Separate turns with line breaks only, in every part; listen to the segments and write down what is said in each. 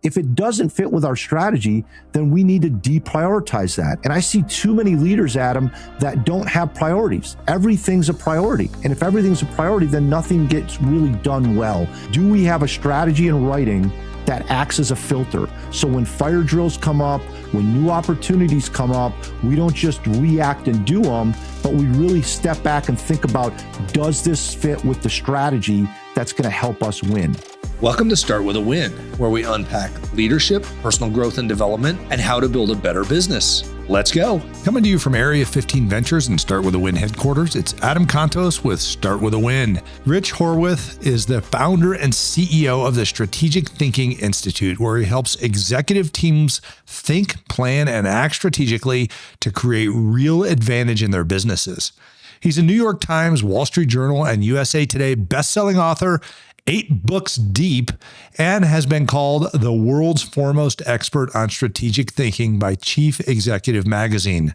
If it doesn't fit with our strategy, then we need to deprioritize that. And I see too many leaders, Adam, that don't have priorities. Everything's a priority. And if everything's a priority, then nothing gets really done well. Do we have a strategy in writing that acts as a filter? So when fire drills come up, when new opportunities come up, we don't just react and do them, but we really step back and think about, does this fit with the strategy that's going to help us win?
Welcome to Start With a Win, where we unpack leadership, personal growth and development, and how to build a better business. Let's go.
Coming to you from Area 15 Ventures and Start With a Win headquarters, it's Adam Contos with Start With a Win. Rich Horwath is the founder and CEO of the Strategic Thinking Institute, where he helps executive teams think, plan, and act strategically to create real advantage in their businesses. He's a New York Times, Wall Street Journal, and USA Today best-selling author, 8 books deep, and has been called the world's foremost expert on strategic thinking by Chief Executive Magazine.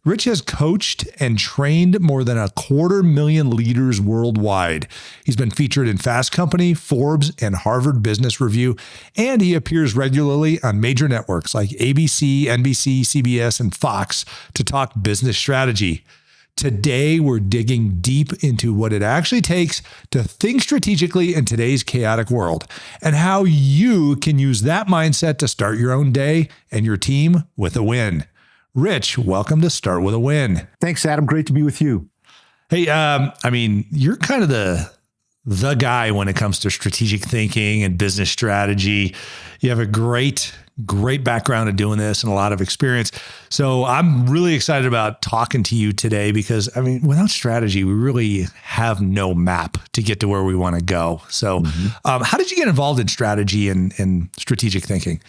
Rich has coached and trained more than 250,000 leaders worldwide. He's been featured in Fast Company, Forbes, and Harvard Business Review, and he appears regularly on major networks like ABC, NBC, CBS, and Fox to talk business strategy. Today, we're digging deep into what it actually takes to think strategically in today's chaotic world and how you can use that mindset to start your own day and your team with a win. Rich, welcome to Start With a Win.
Thanks, Adam. Great to be with you.
Hey, you're kind of the guy when it comes to strategic thinking and business strategy. You have a great background in doing this and a lot of experience. So I'm really excited about talking to you today because, without strategy, we really have no map to get to where we want to go. So how did you get involved in strategy and strategic thinking?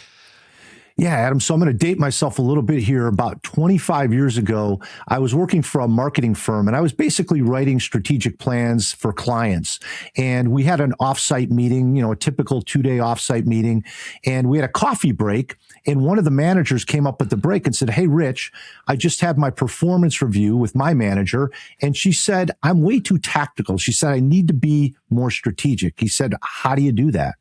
Yeah, Adam. So I'm going to date myself a little bit here. About 25 years ago, I was working for a marketing firm and I was basically writing strategic plans for clients. And we had an offsite meeting, a typical 2-day offsite meeting. And we had a coffee break. And one of the managers came up at the break and said, "Hey, Rich, I just had my performance review with my manager." And she said, "I'm way too tactical." She said, "I need to be more strategic." He said, "How do you do that?"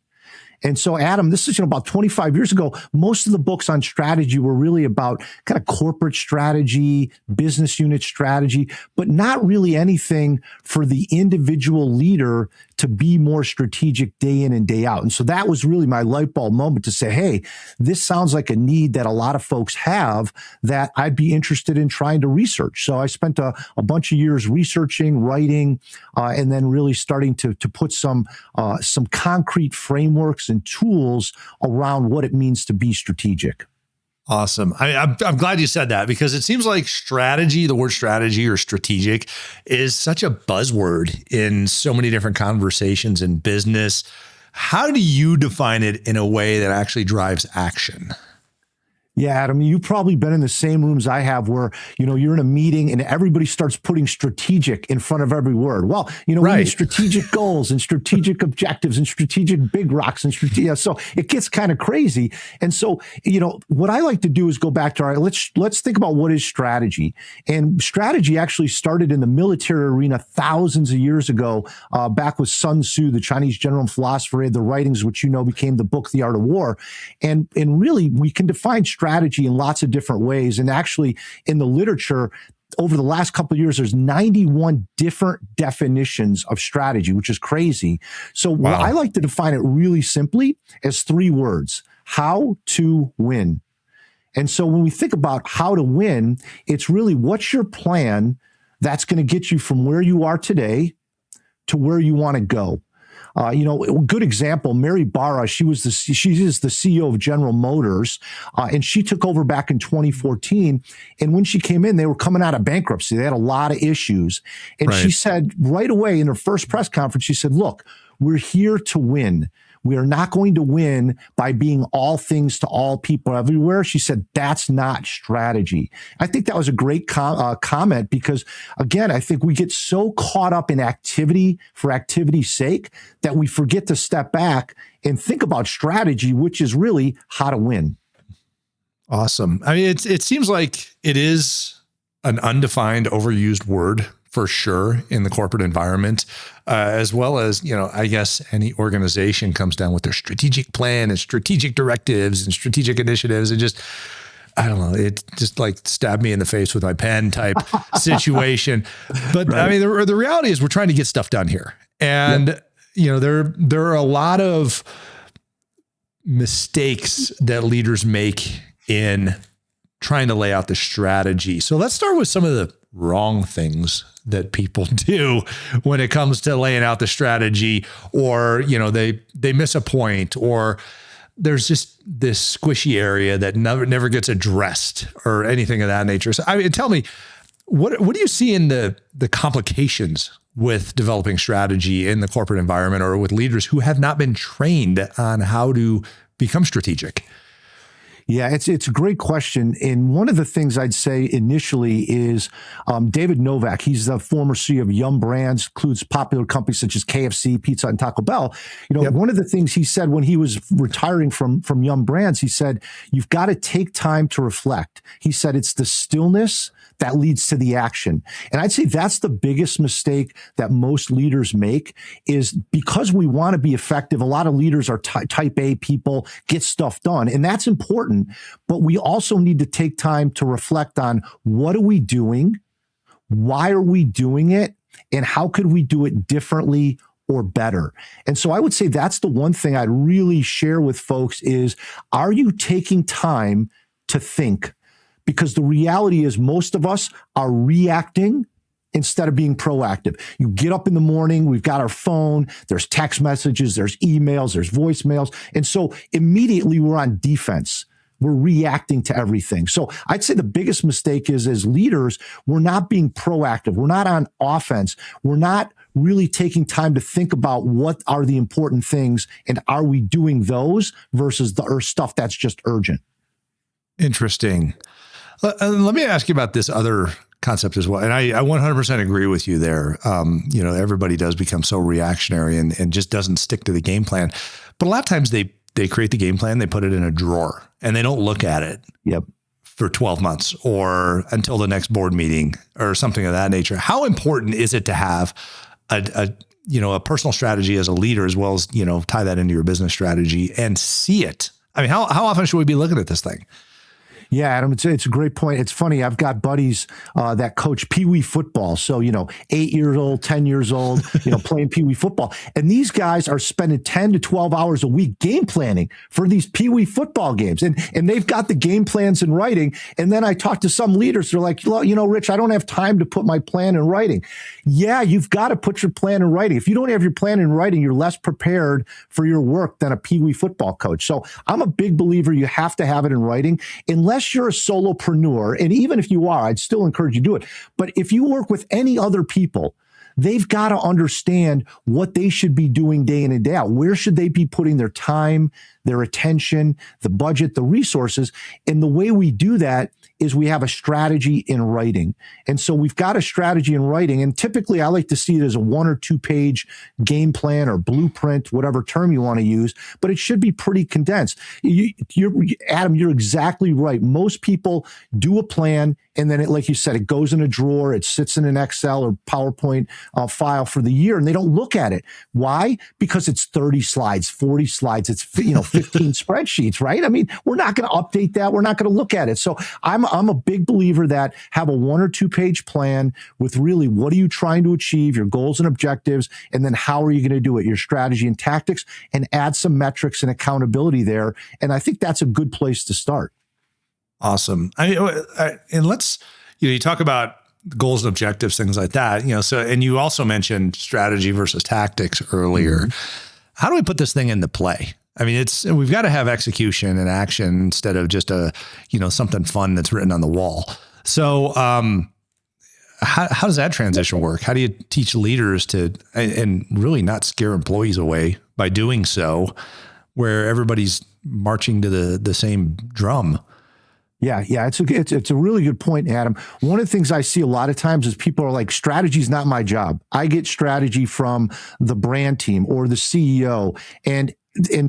And so, Adam, this is about 25 years ago. Most of the books on strategy were really about kind of corporate strategy, business unit strategy, but not really anything for the individual leader to be more strategic day in and day out. And so that was really my light bulb moment to say, hey, this sounds like a need that a lot of folks have that I'd be interested in trying to research. So I spent a bunch of years researching, writing, and then really starting to put some concrete frameworks and tools around what it means to be strategic.
Awesome. I'm glad you said that because it seems like strategy, the word strategy or strategic, is such a buzzword in so many different conversations in business. How do you define it in a way that actually drives action?
Yeah, Adam, you've probably been in the same rooms I have where, you're in a meeting and everybody starts putting strategic in front of every word. Well, we need strategic goals and strategic objectives and strategic big rocks and strategic. So it gets kind of crazy. And so, what I like to do is go back to let's think about what is strategy. And strategy actually started in the military arena thousands of years ago, back with Sun Tzu, the Chinese general and philosopher, had the writings, which became the book, The Art of War. And really, we can define strategy in lots of different ways. And actually, in the literature, over the last couple of years, there's 91 different definitions of strategy, which is crazy. So what I like to define it really simply as 3 words: how to win. And so when we think about how to win, it's really what's your plan that's going to get you from where you are today to where you want to go. A good example, Mary Barra, she is the CEO of General Motors, and she took over back in 2014. And when she came in, they were coming out of bankruptcy. They had a lot of issues. And she said right away in her first press conference, she said, "Look, we're here to win. We are not going to win by being all things to all people everywhere." She said, "That's not strategy." I think that was a great comment because, again, I think we get so caught up in activity for activity's sake that we forget to step back and think about strategy, which is really how to win.
Awesome. It seems like it is an undefined, overused word for sure in the corporate environment, as well as, I guess any organization comes down with their strategic plan and strategic directives and strategic initiatives, and just, I don't know, it just like stabbed me in the face with my pen type situation. But right. I mean, the reality is we're trying to get stuff done here. And, there are a lot of mistakes that leaders make in trying to lay out the strategy. So let's start with some of the wrong things that people do when it comes to laying out the strategy, or, they miss a point, or there's just this squishy area that never gets addressed or anything of that nature. So I mean, tell me, what do you see in the complications with developing strategy in the corporate environment, or with leaders who have not been trained on how to become strategic?
Yeah, it's a great question. And one of the things I'd say initially is David Novak. He's the former CEO of Yum Brands, includes popular companies such as KFC, Pizza Hut, and Taco Bell. One of the things he said when he was retiring from Yum Brands, he said, you've got to take time to reflect. He said, it's the stillness that leads to the action. And I'd say that's the biggest mistake that most leaders make, is because we want to be effective. A lot of leaders are type A people, get stuff done, and that's important. But we also need to take time to reflect on, what are we doing? Why are we doing it? And how could we do it differently or better? And so I would say that's the one thing I'd really share with folks is, are you taking time to think? Because the reality is most of us are reacting instead of being proactive. You get up in the morning, we've got our phone, there's text messages, there's emails, there's voicemails. And so immediately we're on defense. We're reacting to everything. So I'd say the biggest mistake is, as leaders, we're not being proactive. We're not on offense. We're not really taking time to think about what are the important things, and are we doing those versus the stuff that's just urgent.
Interesting. Let me ask you about this other concept as well. And I 100% agree with you there. Everybody does become so reactionary and just doesn't stick to the game plan. But a lot of times they create the game plan, they put it in a drawer, and they don't look at it for 12 months or until the next board meeting or something of that nature. How important is it to have a personal strategy as a leader, as well as, tie that into your business strategy and see it? I mean, how often should we be looking at this thing?
Yeah, Adam, it's a great point. It's funny. I've got buddies that coach Pee Wee football. So, 8 years old, 10 years old, playing Pee Wee football. And these guys are spending 10 to 12 hours a week game planning for these Pee Wee football games. And they've got the game plans in writing. And then I talk to some leaders. They're like, Rich, I don't have time to put my plan in writing. Yeah, you've got to put your plan in writing. If you don't have your plan in writing, you're less prepared for your work than a Pee Wee football coach. So I'm a big believer you have to have it in writing, unless you're a solopreneur. And even if you are, I'd still encourage you to do it. But if you work with any other people, they've got to understand what they should be doing day in and day out. Where should they be putting their time, their attention, the budget, the resources? And the way we do that is we have a strategy in writing. And so we've got a strategy in writing. And typically I like to see it as a 1 or 2 page game plan or blueprint, whatever term you want to use, but it should be pretty condensed. Adam, you're exactly right. Most people do a plan, and then like you said, it goes in a drawer, it sits in an Excel or PowerPoint file for the year, and they don't look at it. Why? Because it's 30 slides, 40 slides, it's 15 spreadsheets, right? I mean, we're not going to update that. We're not going to look at it. So I'm a big believer that have a 1 or 2 page plan with really what are you trying to achieve, your goals and objectives, and then how are you going to do it, your strategy and tactics, and add some metrics and accountability there. And I think that's a good place to start.
Awesome. And let's, you talk about goals and objectives, things like that, so, and you also mentioned strategy versus tactics earlier. Mm-hmm. How do we put this thing into play? I mean, we've got to have execution and action instead of just something fun that's written on the wall. So, how does that transition work? How do you teach leaders to, and really not scare employees away by doing so, where everybody's marching to the same drum?
Yeah. It's a really good point, Adam. One of the things I see a lot of times is people are like, strategy's not my job. I get strategy from the brand team or the CEO, and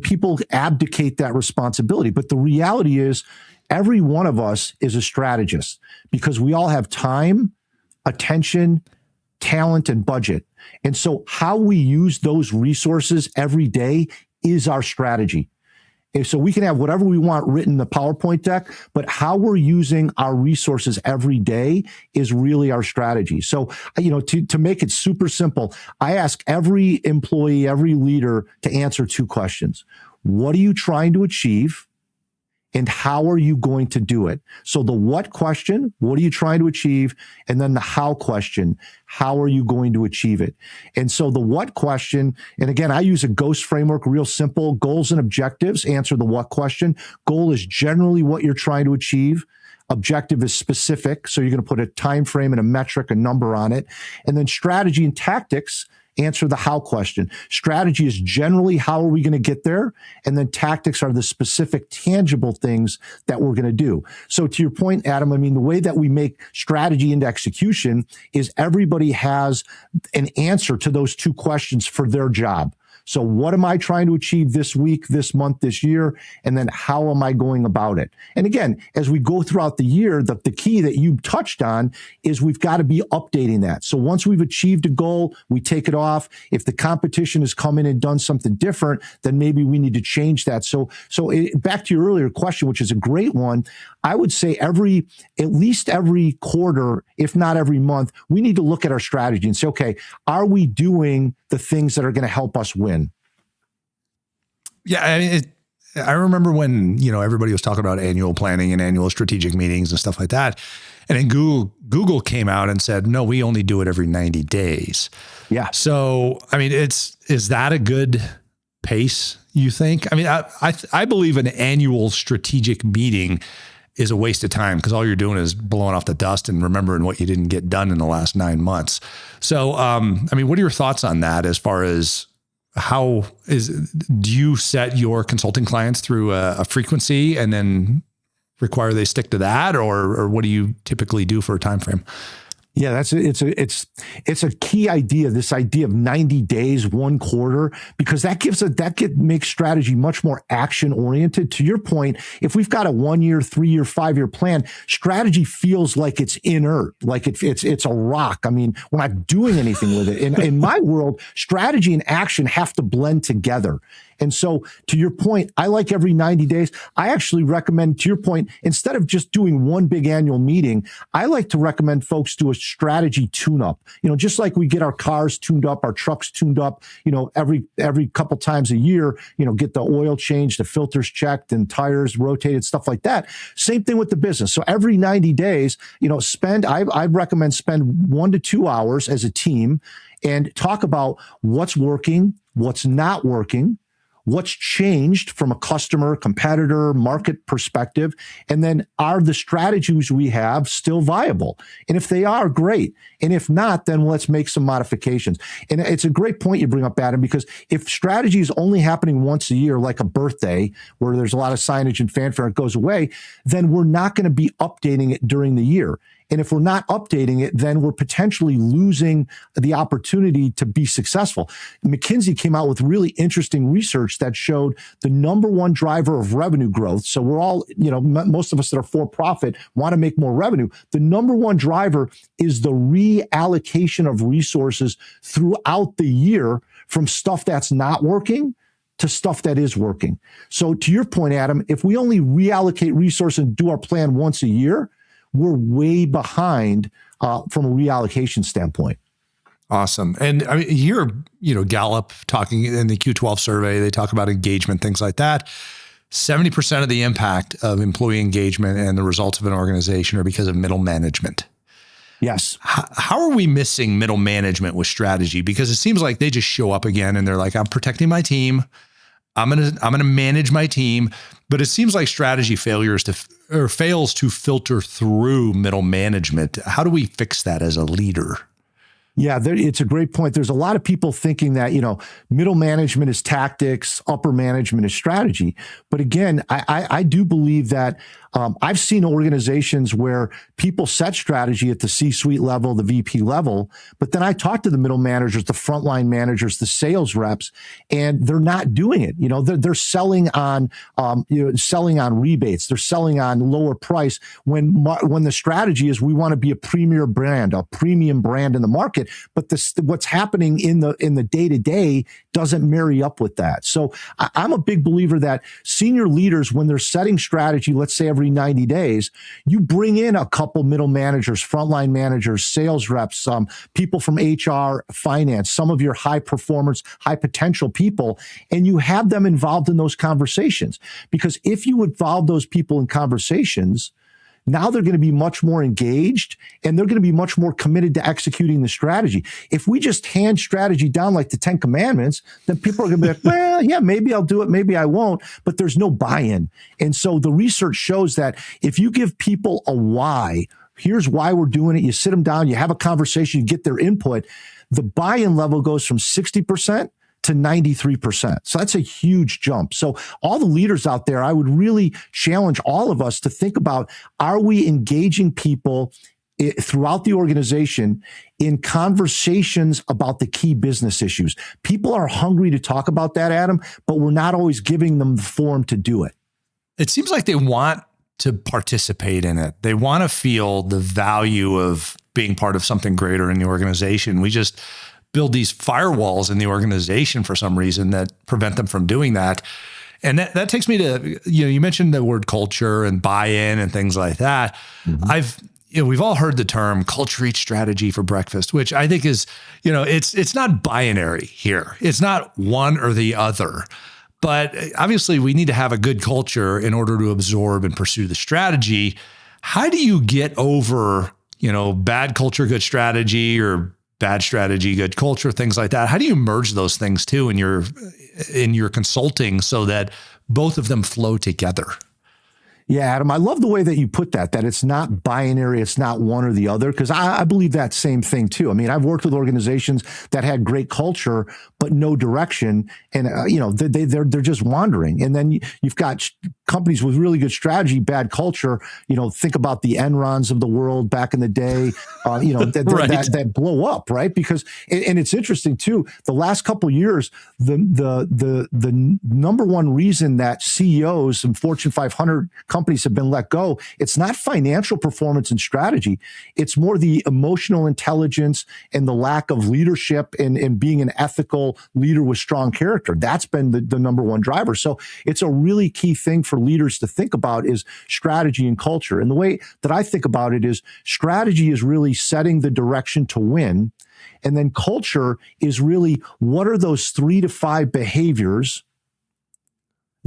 people abdicate that responsibility. But the reality is every one of us is a strategist, because we all have time, attention, talent, and budget. And so how we use those resources every day is our strategy. And so we can have whatever we want written in the PowerPoint deck, but how we're using our resources every day is really our strategy. So, to make it super simple, I ask every employee, every leader to answer two questions. What are you trying to achieve? And how are you going to do it? So the what question, what are you trying to achieve? And then the how question, how are you going to achieve it? And so the what question, and again, I use a GHOST framework, real simple. Goals and objectives answer the what question. Goal is generally what you're trying to achieve. Objective is specific. So you're going to put a time frame and a metric, a number on it. And then strategy and tactics answer the how question. Strategy is generally how are we going to get there? And then tactics are the specific, tangible things that we're going to do. So to your point, Adam, I mean, the way that we make strategy into execution is everybody has an answer to those two questions for their job. So what am I trying to achieve this week, this month, this year? And then how am I going about it? And again, as we go throughout the year, the key that you touched on is we've got to be updating that. So once we've achieved a goal, we take it off. If the competition has come in and done something different, then maybe we need to change that. So back to your earlier question, which is a great one, I would say at least every quarter, if not every month, we need to look at our strategy and say, okay, are we doing the things that are going to help us win?
Yeah, I mean, I remember when everybody was talking about annual planning and annual strategic meetings and stuff like that, and then Google came out and said, no, we only do it every 90 days.
Yeah.
So I mean, is that a good pace, you think? I mean, I believe an annual strategic meeting is a waste of time because all you're doing is blowing off the dust and remembering what you didn't get done in the last 9 months. So, I mean, what are your thoughts on that as far as do you set your consulting clients through a frequency and then require they stick to that, or what do you typically do for a time frame?
Yeah, it's a key idea. This idea of 90 days, 1 quarter, because that makes strategy much more action oriented. To your point, if we've got a 1 year, 3 year, 5 year plan, strategy feels like it's inert, like it's a rock. I mean, we're not doing anything with it. In my world, strategy and action have to blend together. And so to your point, I like every 90 days. I actually recommend, to your point, instead of just doing one big annual meeting, I like to recommend folks do a strategy tune-up. Just like we get our cars tuned up, our trucks tuned up, every couple times a year, get the oil changed, the filters checked and tires rotated, stuff like that. Same thing with the business. So every 90 days, I'd recommend spend 1 to 2 hours as a team and talk about what's working, what's not working, what's changed from a customer, competitor, market perspective, and then are the strategies we have still viable? And if they are, great. And if not, then let's make some modifications. And it's a great point you bring up, Adam, because if strategy is only happening once a year, like a birthday, where there's a lot of signage and fanfare, it goes away, then we're not going to be updating it during the year. And if we're not updating it, then we're potentially losing the opportunity to be successful. McKinsey came out with really interesting research that showed the number one driver of revenue growth. So we're all, most of us that are for profit want to make more revenue. The number one driver is the reallocation of resources throughout the year from stuff that's not working to stuff that is working. So to your point, Adam, if we only reallocate resources and do our plan once a year, we're way behind from a reallocation standpoint.
Awesome. And I mean, here, Gallup talking in the Q12 survey, they talk about engagement, things like that. 70% of the impact of employee engagement and the results of an organization are because of middle management.
Yes.
How are we missing middle management with strategy? Because it seems like they just show up again and they're like, I'm protecting my team. I'm gonna manage my team, but it seems like strategy fails to filter through middle management. How do we fix that as a leader?
Yeah, it's a great point. There's a lot of people thinking that, middle management is tactics, upper management is strategy. But again, I do believe that I've seen organizations where people set strategy at the C-suite level, the VP level, but then I talk to the middle managers, the frontline managers, the sales reps, and they're not doing it. They're selling on, selling on rebates. They're selling on lower price when the strategy is we want to be a premier brand, a premium brand in the market. it, but what's happening in the day-to-day doesn't marry up with that. So I'm a big believer that senior leaders, when they're setting strategy, let's say every 90 days, you bring in a couple middle managers, frontline managers, sales reps, people from HR, finance, some of your high performance, high potential people, and you have them involved in those conversations. Because if you involve those people in conversations, now they're going to be much more engaged and they're going to be much more committed to executing the strategy. If we just hand strategy down like the 10 Commandments, then people are going to be like, well, yeah, maybe I'll do it, maybe I won't, but there's no buy-in. And so the research shows that if you give people a why, here's why we're doing it, you sit them down, you have a conversation, you get their input, the buy-in level goes from 60% to 93%. So that's a huge jump. So all the leaders out there, I would really challenge all of us to think about, are we engaging people throughout the organization in conversations about the key business issues? People are hungry to talk about that, Adam, but we're not always giving them the forum to do it.
It seems like they want to participate in it. They want to feel the value of being part of something greater in the organization. We just build these firewalls in the organization for some reason that prevent them from doing that. And that takes me to, you mentioned the word culture and buy-in and things like that. Mm-hmm. We've all heard the term culture eats strategy for breakfast, which I think is, it's not binary here. It's not one or the other. But obviously we need to have a good culture in order to absorb and pursue the strategy. How do you get over, bad culture, good strategy, or bad strategy, good culture, things like that? How do you merge those things too in your consulting so that both of them flow together?
Yeah, Adam, I love the way that you put that it's not binary, it's not one or the other, because I believe that same thing too. I mean, I've worked with organizations that had great culture, but no direction. And, they're just wandering. And then you've got companies with really good strategy, bad culture. Think about the Enrons of the world back in the day, right. that blow up, right? Because, and it's interesting too, the last couple of years, the number one reason that CEOs and Fortune 500 companies have been let go, it's not financial performance and strategy. It's more the emotional intelligence and the lack of leadership and being an ethical leader with strong character. That's been the number one driver. So it's a really key thing for leaders to think about is strategy and culture. And the way that I think about it is strategy is really setting the direction to win. And then culture is really what are those 3 to 5 behaviors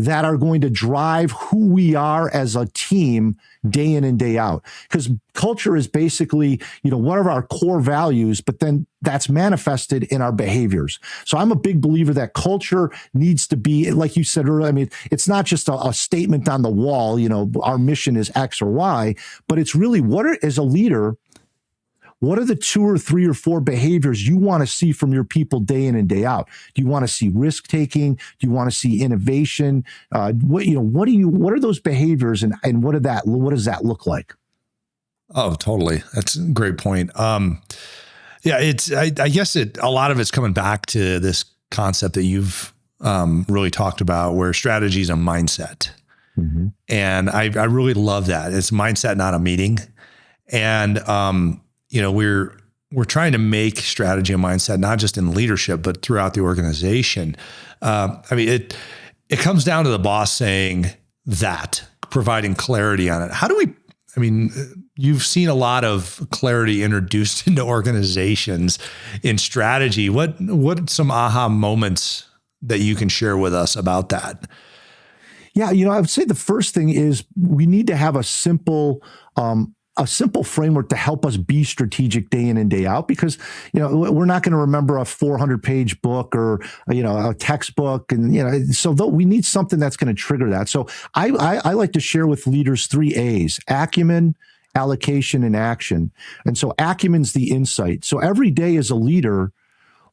that are going to drive who we are as a team day in and day out. Because culture is basically, what are our core values, but then that's manifested in our behaviors. So I'm a big believer that culture needs to be, like you said earlier, I mean, it's not just a statement on the wall, our mission is X or Y, but it's really as a leader, what are the 2 or 3 or 4 behaviors you want to see from your people day in and day out? Do you want to see risk taking? Do you want to see innovation? What are those behaviors and what does that look like?
Oh, totally. That's a great point. I guess a lot of it's coming back to this concept that you've really talked about, where strategy is a mindset. Mm-hmm. And I really love that. It's mindset, not a meeting. And, we're trying to make strategy and mindset, not just in leadership, but throughout the organization. It comes down to the boss saying that, providing clarity on it. You've seen a lot of clarity introduced into organizations in strategy. What some aha moments that you can share with us about that?
Yeah, I would say the first thing is we need to have a simple framework to help us be strategic day in and day out, because, we're not going to remember a 400-page book or, a textbook. And, so we need something that's going to trigger that. So I like to share with leaders 3 A's: acumen, allocation, and action. And so acumen's the insight. So every day as a leader,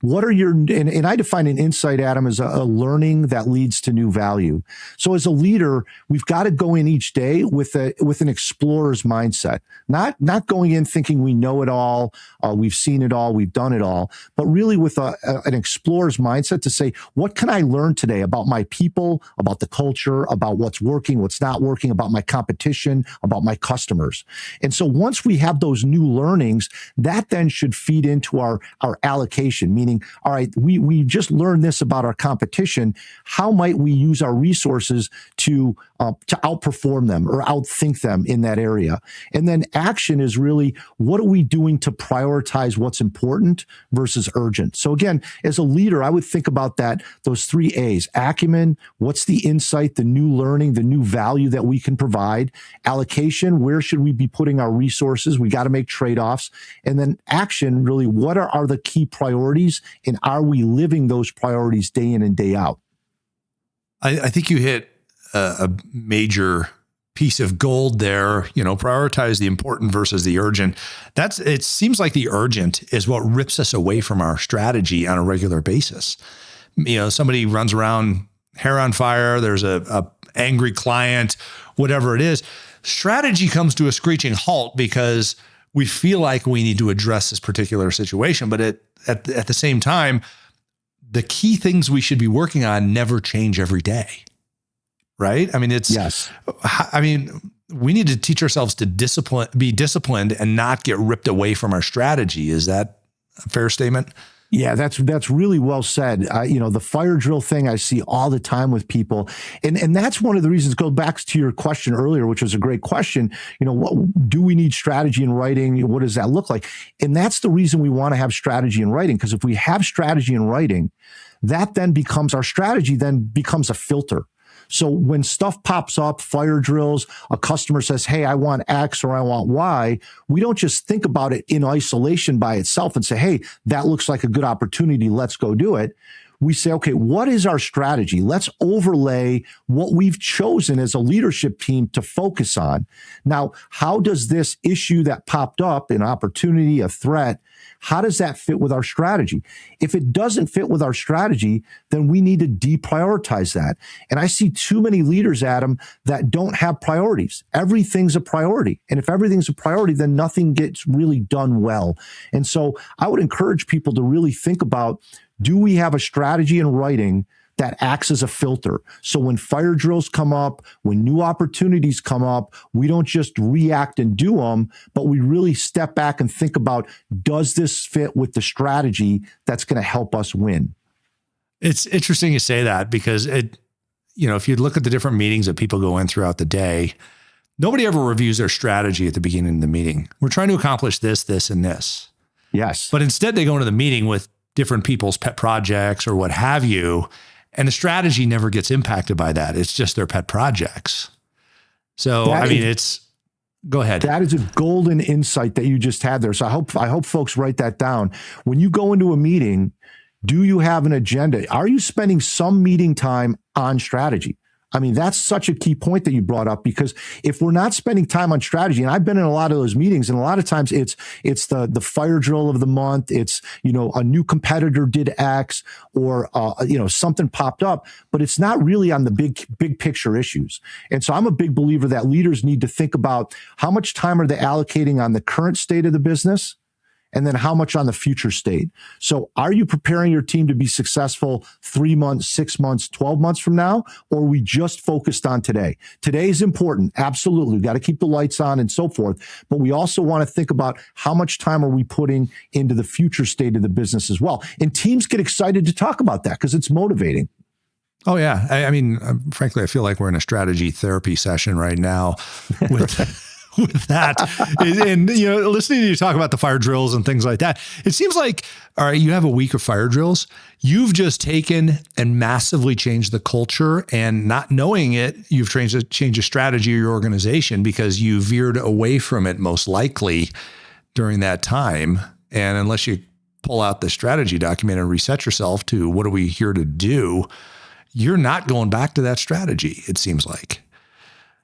what are your, and I define an insight, Adam, as a learning that leads to new value. So as a leader, we've got to go in each day with an explorer's mindset, not going in thinking we know it all, we've seen it all, we've done it all, but really with an explorer's mindset to say, what can I learn today about my people, about the culture, about what's working, what's not working, about my competition, about my customers. And so once we have those new learnings, that then should feed into our allocation, meaning, all right, we just learned this about our competition. How might we use our resources to outperform them or outthink them in that area? And then action is really, what are we doing to prioritize what's important versus urgent? So again, as a leader, I would think about those 3 A's: acumen, what's the insight, the new learning, the new value that we can provide; allocation, where should we be putting our resources? We got to make trade-offs. And then action, really, what are the key priorities, and are we living those priorities day in and day out?
I think you hit a major piece of gold there. Prioritize the important versus the urgent. It seems like the urgent is what rips us away from our strategy on a regular basis. Somebody runs around hair on fire. There's a angry client, whatever it is. Strategy comes to a screeching halt because we feel like we need to address this particular situation. But at the same time, the key things we should be working on never change every day. Right? I mean,
yes.
We need to teach ourselves to be disciplined and not get ripped away from our strategy. Is that a fair statement?
Yeah, that's really well said. The fire drill thing I see all the time with people. And that's one of the reasons, go back to your question earlier, which was a great question. What do we need strategy in writing? What does that look like? And that's the reason we want to have strategy in writing, because if we have strategy in writing, that then becomes our strategy, then becomes a filter. So when stuff pops up, fire drills, a customer says, hey, I want X or I want Y, we don't just think about it in isolation by itself and say, hey, that looks like a good opportunity, let's go do it. We say, okay, what is our strategy? Let's overlay what we've chosen as a leadership team to focus on. Now, how does this issue that popped up, an opportunity, a threat, how does that fit with our strategy? If it doesn't fit with our strategy, then we need to deprioritize that. And I see too many leaders, Adam, that don't have priorities. Everything's a priority. And if everything's a priority, then nothing gets really done well. And so I would encourage people to really think about, do we have a strategy in writing that acts as a filter? So when fire drills come up, when new opportunities come up, we don't just react and do them, but we really step back and think about, does this fit with the strategy that's going to help us win?
It's interesting you say that, because if you look at the different meetings that people go in throughout the day, nobody ever reviews their strategy at the beginning of the meeting. We're trying to accomplish this, this, and this.
Yes.
But instead they go into the meeting with different people's pet projects or what have you. And the strategy never gets impacted by that. It's just their pet projects. So, go ahead.
That is a golden insight that you just had there. So I hope folks write that down. When you go into a meeting, do you have an agenda? Are you spending some meeting time on strategy? I mean, that's such a key point that you brought up, because if we're not spending time on strategy, and I've been in a lot of those meetings, and a lot of times it's the fire drill of the month. It's, a new competitor did X, or, something popped up, but it's not really on the big picture issues. And so I'm a big believer that leaders need to think about, how much time are they allocating on the current state of the business? And then how much on the future state? So are you preparing your team to be successful 3 months, 6 months, 12 months from now? Or are we just focused on today? Today is important. Absolutely. We've got to keep the lights on and so forth. But we also want to think about, how much time are we putting into the future state of the business as well? And teams get excited to talk about that because it's motivating.
Oh, yeah. I mean, frankly, I feel like we're in a strategy therapy session right now with that. And, listening to you talk about the fire drills and things like that, it seems like, all right, you have a week of fire drills. You've just taken and massively changed the culture, and not knowing it, you've changed a strategy of your organization because you veered away from it most likely during that time. And unless you pull out the strategy document and reset yourself to, what are we here to do? You're not going back to that strategy, it seems like.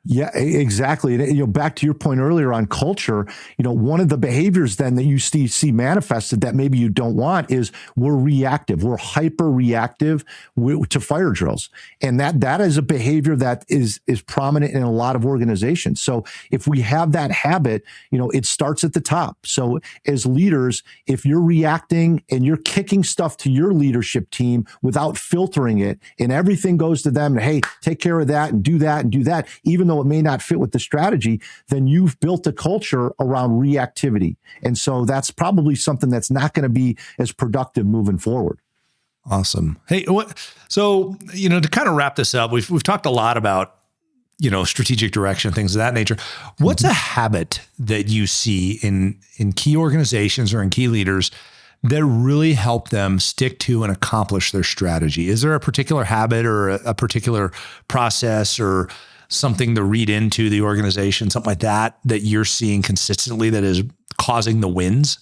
Yeah, exactly. And, back to your point earlier on culture, one of the behaviors then that you see manifested that maybe you don't want is we're reactive. We're hyper reactive to fire drills. And that is a behavior that is prominent in a lot of organizations. So if we have that habit, it starts at the top. So as leaders, if you're reacting and you're kicking stuff to your leadership team without filtering it and everything goes to them, and hey, take care of that and do that, even though it may not fit with the strategy, then you've built a culture around reactivity. And so that's probably something that's not going to be as productive moving forward.
Awesome. Hey, so, to kind of wrap this up, we've talked a lot about, strategic direction, things of that nature. What's a habit that you see in key organizations or in key leaders that really help them stick to and accomplish their strategy? Is there a particular habit or a particular process or something to read into the organization, something like that you're seeing consistently that is causing the wins?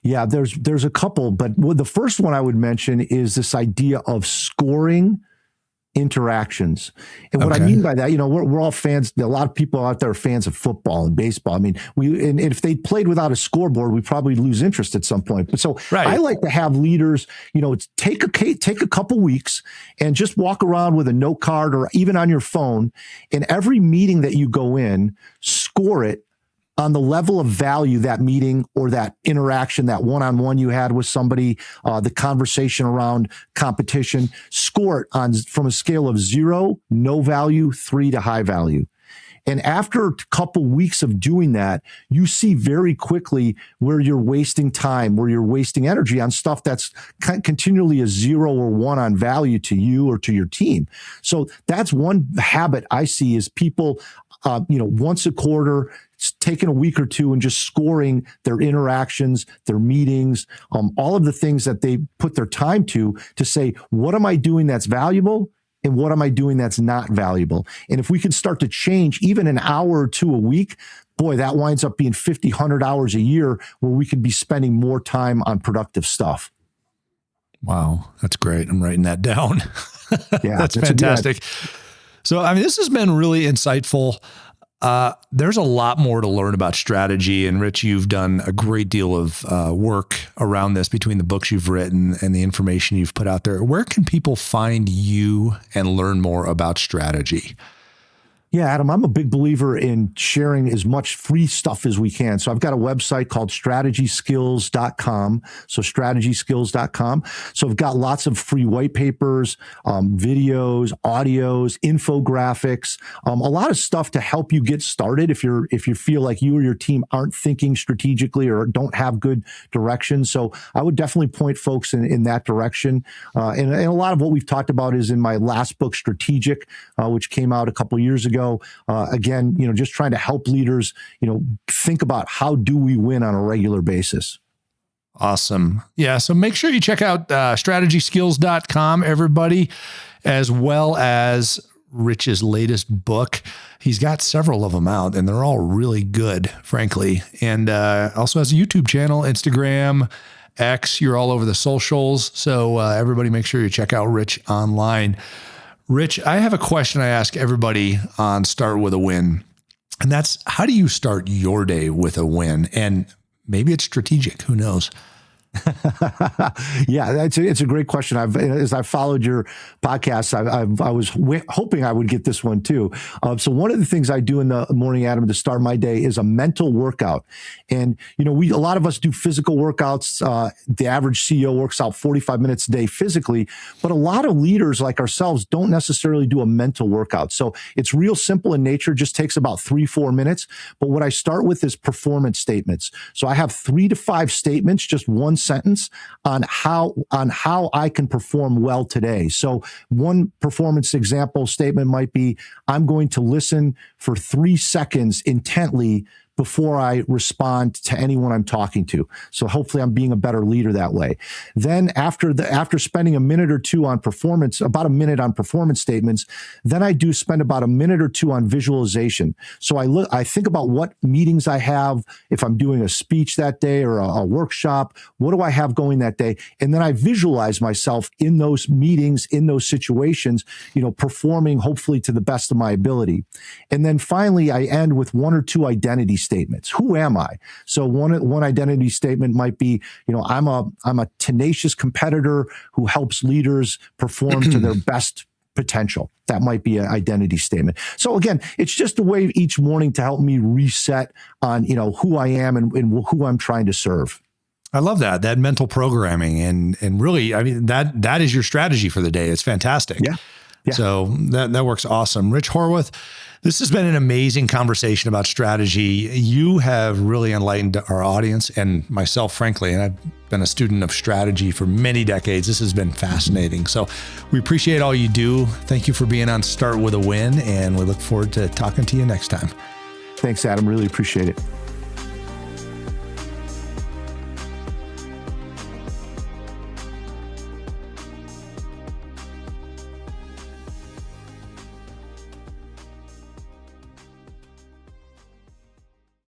Yeah, there's a couple, but the first one I would mention is this idea of scoring interactions. And what I mean by that, we're all fans. A lot of people out there are fans of football and baseball. I mean, and if they played without a scoreboard, we probably lose interest at some point. But so I like to have leaders, take a couple weeks and just walk around with a note card or even on your phone. In every meeting that you go in, score it on the level of value that meeting or that interaction, that one-on-one you had with somebody, the conversation around competition, score it from a scale of 0, no value, 3 to high value. And after a couple weeks of doing that, you see very quickly where you're wasting time, where you're wasting energy on stuff that's continually a 0 or 1 on value to you or to your team. So that's one habit I see is people, once a quarter, taking a week or two and just scoring their interactions, their meetings, all of the things that they put their time to say, what am I doing that's valuable? And what am I doing that's not valuable? And if we can start to change even an hour or two a week, boy, that winds up being 50, 100 hours a year where we could be spending more time on productive stuff.
Wow, that's great. I'm writing that down.
Yeah,
that's fantastic. So, this has been really insightful. There's a lot more to learn about strategy. And Rich, you've done a great deal of work around this between the books you've written and the information you've put out there. Where can people find you and learn more about strategy?
Yeah, Adam, I'm a big believer in sharing as much free stuff as we can. So I've got a website called strategyskills.com. So strategyskills.com. So I've got lots of free white papers, videos, audios, infographics, a lot of stuff to help you get started if you feel like you or your team aren't thinking strategically or don't have good direction. So I would definitely point folks in that direction. And a lot of what we've talked about is in my last book, Strategic, which came out a couple of years ago. Again, just trying to help leaders, think about how do we win on a regular basis.
Awesome. Yeah. So make sure you check out strategyskills.com, everybody, as well as Rich's latest book. He's got several of them out and they're all really good, frankly. And also has a YouTube channel, Instagram, X. You're all over the socials. So everybody make sure you check out Rich online. Rich, I have a question I ask everybody on Start With a Win, and that's how do you start your day with a win? And maybe it's strategic. Who knows?
Yeah, it's a great question. As I followed your podcast, I was hoping I would get this one too. So one of the things I do in the morning, Adam, to start my day is a mental workout. And a lot of us do physical workouts. The average CEO works out 45 minutes a day physically, but a lot of leaders like ourselves don't necessarily do a mental workout. So it's real simple in nature, just takes about 3-4 minutes. But what I start with is performance statements. So I have 3 to 5 statements, just one sentence on how I can perform well today. So one performance example statement might be, I'm going to listen for 3 seconds intently before I respond to anyone I'm talking to. So hopefully I'm being a better leader that way. Then after spending a minute or two on performance, about a minute on performance statements, then I do spend about a minute or two on visualization. So I think about what meetings I have, if I'm doing a speech that day or a workshop, what do I have going that day? And then I visualize myself in those meetings, in those situations, performing hopefully to the best of my ability. And then finally, I end with one or two identity statements. Who am I? So one identity statement might be, I'm a tenacious competitor who helps leaders perform to their best potential. That might be an identity statement. So again, it's just a way each morning to help me reset on, who I am and who I'm trying to serve.
I love that mental programming. And really, I mean, that is your strategy for the day. It's fantastic.
Yeah.
So that works awesome. Rich Horwath, this has been an amazing conversation about strategy. You have really enlightened our audience and myself, frankly, and I've been a student of strategy for many decades. This has been fascinating. So we appreciate all you do. Thank you for being on Start With a Win, and we look forward to talking to you next time.
Thanks, Adam. Really appreciate it.